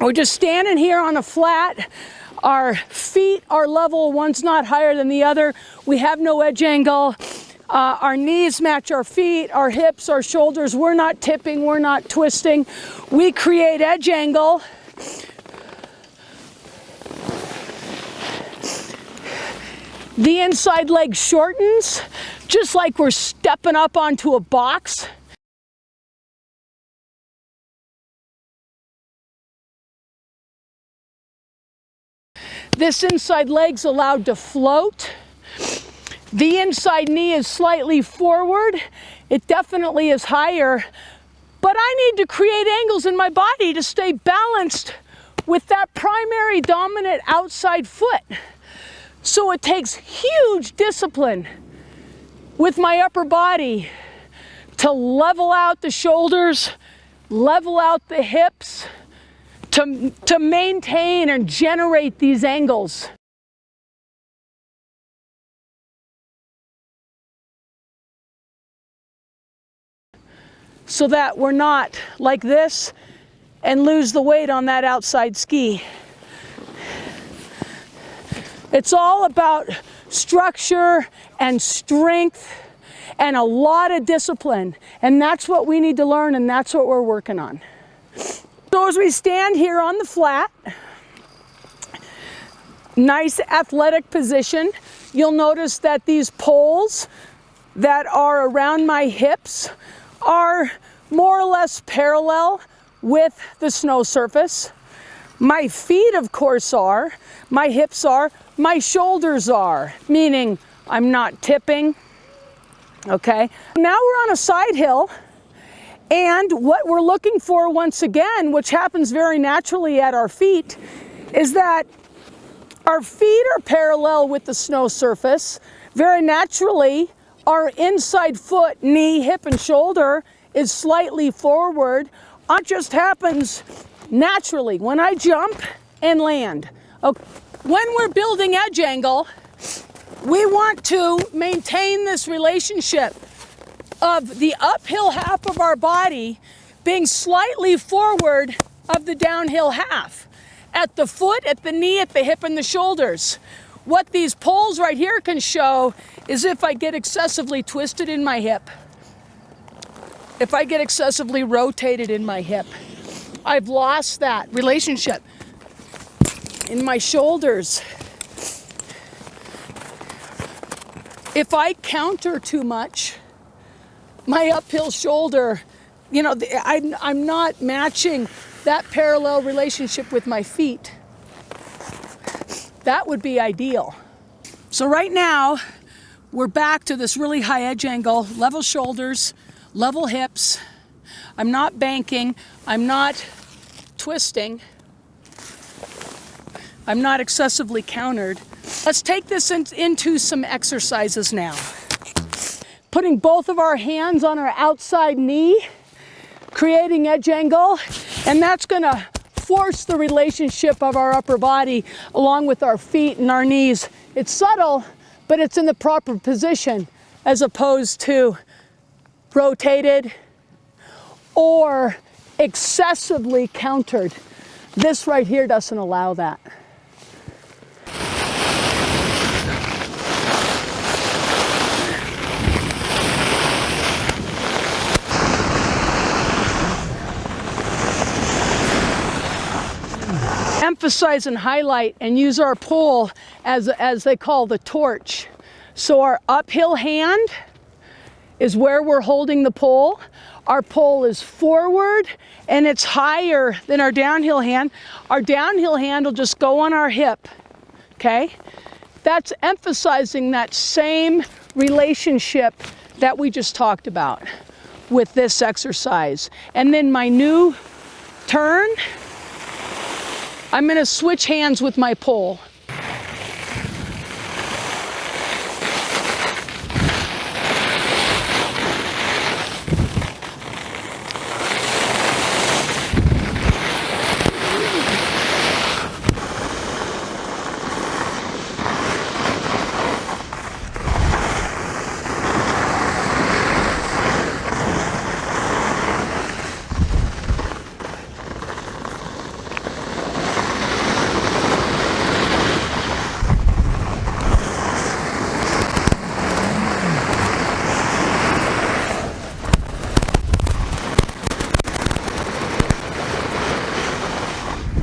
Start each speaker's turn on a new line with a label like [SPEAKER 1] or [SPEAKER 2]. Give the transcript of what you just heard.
[SPEAKER 1] We're just standing here on a flat. Our feet are level, one's not higher than the other. We have no edge angle. Our knees match our feet, our hips, our shoulders. We're not tipping, we're not twisting. We create edge angle. The inside leg shortens, just like we're stepping up onto a box. This inside leg's allowed to float. The inside knee is slightly forward. It definitely is higher, but I need to create angles in my body to stay balanced with that primary dominant outside foot. So it takes huge discipline with my upper body to level out the shoulders, level out the hips, to maintain and generate these angles. So that we're not like this and lose the weight on that outside ski. It's all about structure and strength and a lot of discipline. And that's what we need to learn, and that's what we're working on. So as we stand here on the flat, nice athletic position, you'll notice that these poles that are around my hips are more or less parallel with the snow surface. My feet, of course, are, my hips are, my shoulders are, meaning I'm not tipping, okay? Now we're on a side hill, and what we're looking for once again, which happens very naturally at our feet, is that our feet are parallel with the snow surface. Very naturally, our inside foot, knee, hip, and shoulder is slightly forward. It just happens naturally when I jump and land. Okay. When we're building edge angle, we want to maintain this relationship of the uphill half of our body being slightly forward of the downhill half. At the foot, at the knee, at the hip, and the shoulders. What these poles right here can show is if I get excessively twisted in my hip, if I get excessively rotated in my hip, I've lost that relationship. In my shoulders, if I counter too much, my uphill shoulder, you know, I'm not matching that parallel relationship with my feet. That would be ideal. So right now, we're back to this really high edge angle, level shoulders, level hips. I'm not banking, I'm not twisting, I'm not excessively countered. Let's take this into some exercises now. Putting both of our hands on our outside knee, creating edge angle, and that's gonna force the relationship of our upper body along with our feet and our knees. It's subtle, but it's in the proper position as opposed to rotated or excessively countered. This right here doesn't allow that. Emphasize and highlight and use our pole as they call the torch. So our uphill hand is where we're holding the pole. Our pole is forward and it's higher than our downhill hand. Our downhill hand will just go on our hip, okay? That's emphasizing that same relationship that we just talked about with this exercise. And then my new turn, I'm gonna switch hands with my pole.